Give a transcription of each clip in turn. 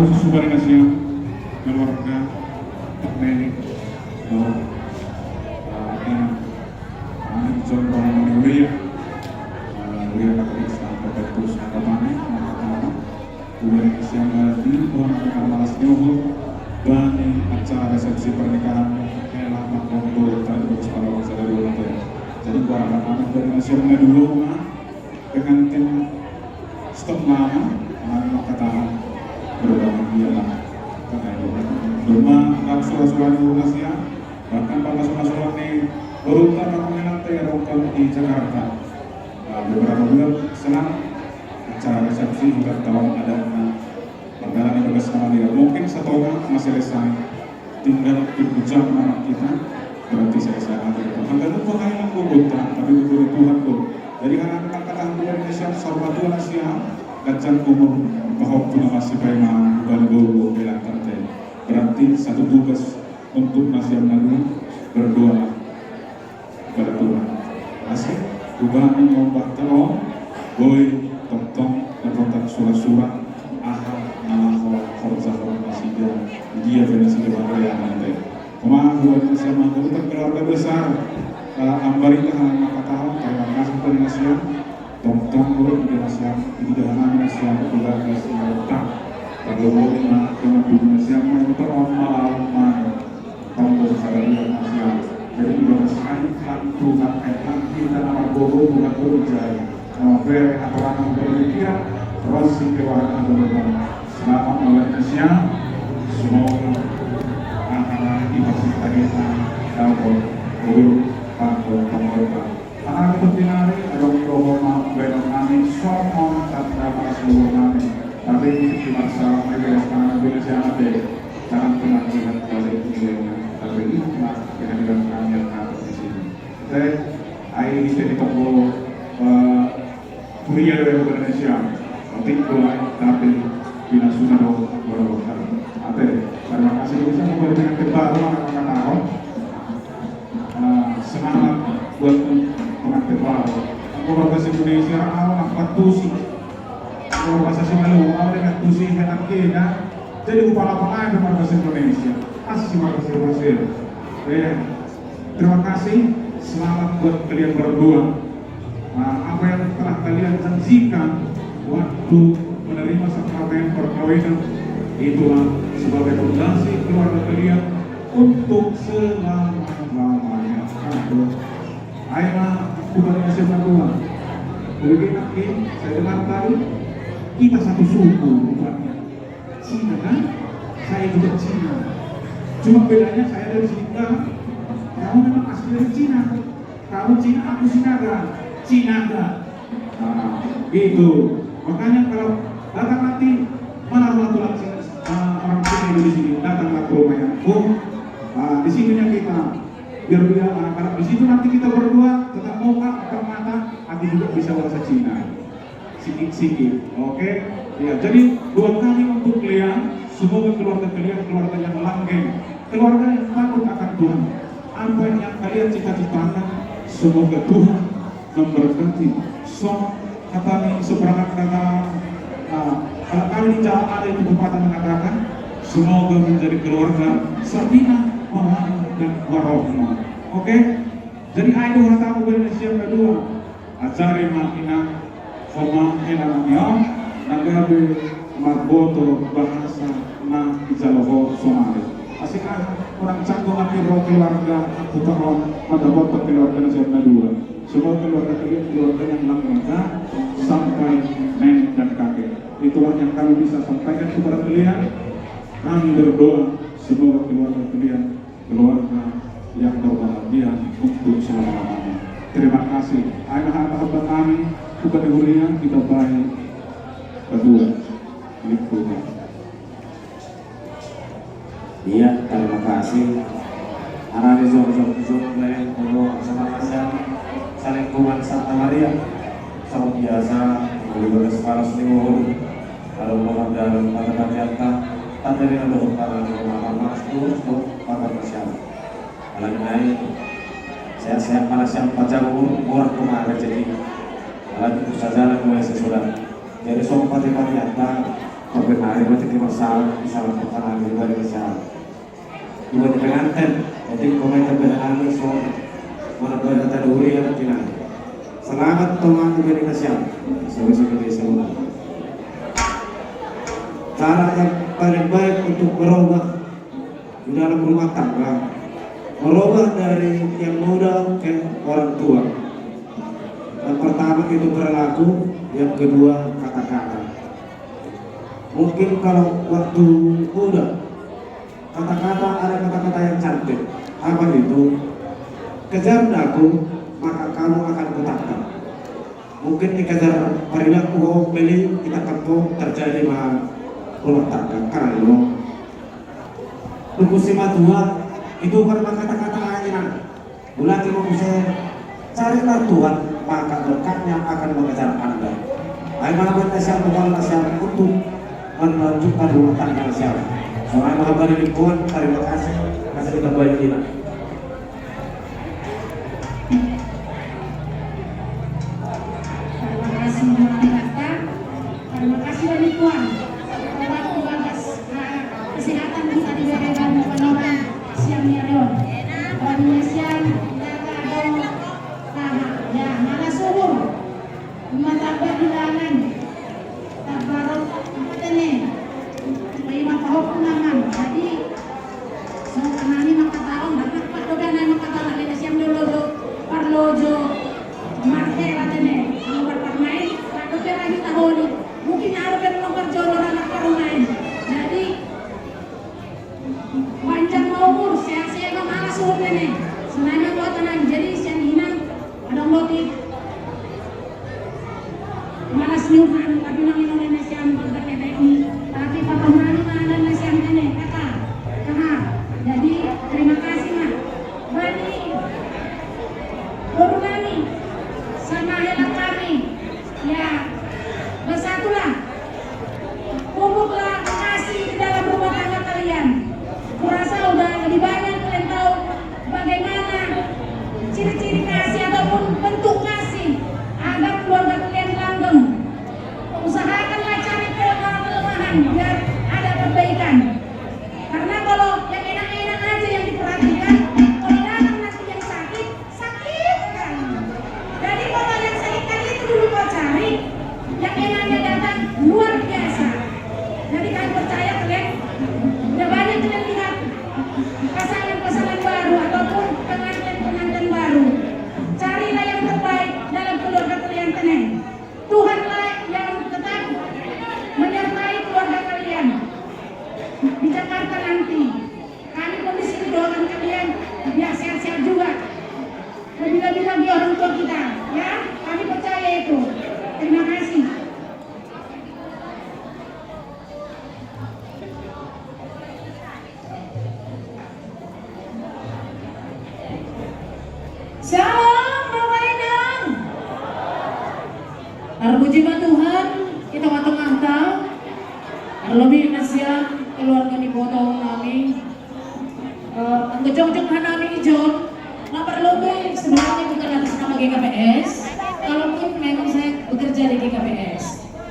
Tahu sesuai dengan keluarga teknik anak John Roman Ria katolik sampai terus anggapannya kemudian siang lagi orang malas nyuhur bani acara resepsi pernikahan Ella Makondo tadi terus para bangsa dari ulang tahun. Jadi buat anak-anak dari nasional dulu dengan tim stop mama anak katakan berbahagia lah rumah dan suara-suara di Indonesia bahkan pada suara-suara di beruntun mengenai rongkal di Jakarta. Beberapa bulan selang acara resepsi juga tahun ada perjalanan yang bersama dia mungkin satu orang masih selesai tinggal dipujang nama kita berarti selesai nanti maka itu pengayaan kota tapi betul Tuhan tuh jadi anak-anak kata Indonesia Salvador Asia gacan umur bahwa pun masih pernah bukan guru bela partai berarti satu tugas untuk nasional lagi berdoa kepada Tuhan asik Tuhan mengobat terong boy tong lepotan surat-surat ahal nalaho khorzahor masida dia venasi lewat nanti kemarin buat bersama keluarga besar ambarita maka tahun terima kasih kepada nasional tong boleh Indonesia di dalam Indonesia keluarga semua kalau boleh dengan Indonesia yang terlalu tombol sekali Indonesia jadi Indonesia Tuhan kaitan kita nama bodoh bukan berjaya nama ber atau orang berpikir terus si kewarna berubah selamat Indonesia semoga anak-anak di fasilitas kita dapat guru atau pemerintah anak pentinari ada program benar kami somong tanda para seluruh kami tapi di masa mereka sekarang Indonesia ada jangan pernah lihat balik nilainya tapi ikhlas kehadiran kami yang ada di sini saya ini jadi tokoh kuliah dari Indonesia penting mulai tapi bina sunado berokar terima kasih bisa membuat dengan kebaru anak-anak tahun semangat buat pengantin baru aku bahasa Indonesia awal patusi aku bahasa Simalu awal dengan tusi henak kena jadi kepala pengajar bahasa Indonesia asli makasih terima kasih selamat buat kalian berdua apa yang telah kalian janjikan waktu menerima sakramen perkawinan itulah sebagai fondasi keluarga kalian untuk selama-lamanya. Ayolah bukan Indonesia berdua. Begini saya dengar tadi kita satu suku bukannya Cina kan? Saya juga Cina. Cuma bedanya saya dari Cina. Kamu memang asli dari Cina. Kamu Cina, aku Sinaga. Cinaga. Nah, gitu. Makanya kalau datang nanti mana rumah tulang orang Cina di sini datanglah ke rumahnya. Di sininya kita biar karena di situ nanti kita berdua tetap muka mata nanti juga bisa bahasa Cina sikit-sikit. Oke? Ya, jadi dua kali untuk kalian semoga keluarga kalian keluarga yang langgeng, keluarga yang takut akan Tuhan. Apa yang kalian cita-citakan semoga Tuhan memberkati. Kata seberangkat kata kalau kami di jalan ada itu pepatah mengatakan semoga menjadi keluarga sakinah mawaddah dan warahmah. Oke? Jadi ayo hatamu Indonesia kedua ajari makina koma enamnya nagabe marboto bahasa na ijaloho somali asik orang canggung akhirnya keluarga aku tahun madabot keluarga nasional dua semua keluarga kalian keluarga yang langgeng sampai nenek dan kakek itulah yang kami bisa sampaikan kepada kalian. Kami berdoa semoga keluarga kalian keluarga yang berbahagia untuk selama-lamanya. Terima kasih. Ayah-ayah kami kepada kalian kita baik kedua lingkungan. Iya, terima kasih. Arah rezon lain untuk sama-sama salingkungan Santa Maria. Sama biasa, beliau sekarang senior. Kalau mau dalam kata-kata tanda dengan doa para ulama untuk para masyarakat. Alam naik, saya para siapa jago orang kemarin jadi alat itu saja mulai sesudah. Jadi soal pati-pati anda Pagbenari mo titi masalah misalnya pertanyaan di balik masalah. Ibu di pengantin, jadi komentar berani so mana berada duri yang tidak. Selamat teman di balik masalah. Sama-sama semua. Cara yang paling baik untuk berubah di dalam rumah tangga, merubah dari yang muda ke orang tua. Yang pertama itu berlaku, yang kedua kata-kata. Mungkin kalau waktu muda, kata-kata ada kata-kata yang cantik. Apa itu? Kejar daku, maka kamu akan kutangkap. Mungkin dikejar perilaku beli kita kampung terjadi rumah tangga. Kalau Lukusima tua itu karena kata-kata lain. Bulan mau bisa carilah Tuhan, maka berkatnya akan mengejar Anda. Ayo mana siapa bukan siapa untuk melanjutkan rumah tangga siapa. Soalnya kabar lingkungan, terima kasih kita banyak kita. Terima kasih Bapak, terima kasih lingkungan. Bapak tugas kesehatan kita diberikan penolong siang Yon. Pada siang ya mana subuh mata bilangan tabarok tene lima tahun naman jadi semua nani makataon dapat padogan na makataon na siyang lolo parlojo martera tene ang berparmain pado pera kita holi mungkin aro pero ng parjolo na parmain jadi panjang umur sehat-sehat ng anak suhut tene senana buatan jadi siyang hinang adang motif malas nyuhan tapi nang Indonesia ini tapi papamani mana nasi ini kata jadi terima kasih mak Bani Guru Bani sama helang kami ya bersatulah pupuklah kasih di dalam rumah tangga kalian kurasa udah lebih banyak kalian tahu bagaimana ciri-ciri kasih ataupun bentuk kasih agar keluarga kalian langgeng. Usahakanlah cari kelemahan biar ada perbaikan. Karena kalau yang enak-enak aja yang diperhatikan, kalau datang nanti yang sakit, sakit kan. Jadi kalau yang sakit tadi itu dulu kau cari, yang enaknya datang luar biasa. Jadi kalian percaya kalian, udah banyak kalian lihat pasangan-pasangan baru ataupun pengantin-pengantin baru. Carilah yang terbaik dalam keluarga kalian tenang. Tuhanlah yang tetap menyertai keluarga kalian di Jakarta nanti. Kami pun di sini doakan kalian biar sehat-sehat juga. Lebih-lebih lagi orang tua kita, ya. Kami percaya itu. Terima kasih. Shalom, Bapak Inang. Puji Tuhan, kita watong angtau. Lebih nasya keluarga di potong kami. Ang jong-jong hanami ijon. Nomor lebih sebenarnya bukan atas nama GKPS. Kalaupun memang saya bekerja di GKPS.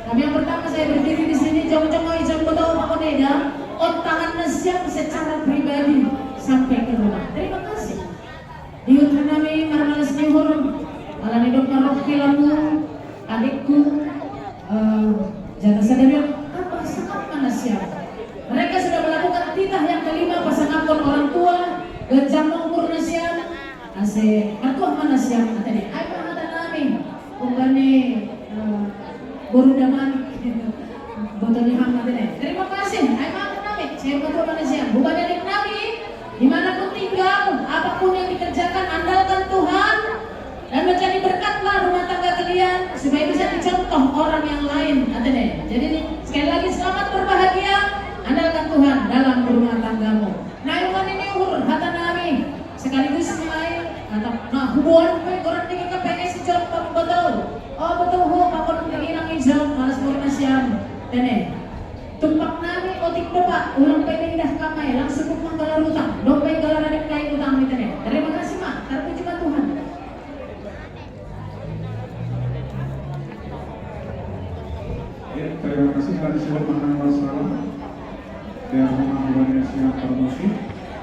Tapi yang pertama saya berdiri di sini jong-jong ijon potong Pak Neda. Otangan nasya secara pribadi sampai ke rumah. Terima kasih. Diut hanami marmalas nihur. Malah hidup marok filamu. Adikku jangan sadar apa sangat mana siapa. Mereka sudah melakukan titah yang kelima pasangan orang tua genjang umur nasiam ase atuh mana siapa tadi ay panata namin kung gani guru daman boto ni hang natin terima kasih ay mga namin saya betul mana siapa bukan dari namin dimanapun tinggal apapun yang dikerjakan andalkan Tuhan dan menjadi berkatlah rumah tangga kalian supaya bisa dicontoh orang yang lain. Jadi sekali lagi selamat berbahagia, andalkan Tuhan dalam rumah tanggamu. Nah ini hata nami sekaligus mulai nah hubungan orang tinggi KPS jauh betul. Oh betul ho pakon tinggi jauh malas murna siang. Tumpak nami otik bapak ulang pwede dah kamay langsung menggalar utang. Dompet galar ada kain utang itu nih. Terima kasih mak, terpuji Tuhan. Ya, Terima kasih. Dan Wassalamualaikum warahmatullahi wabarakatuh.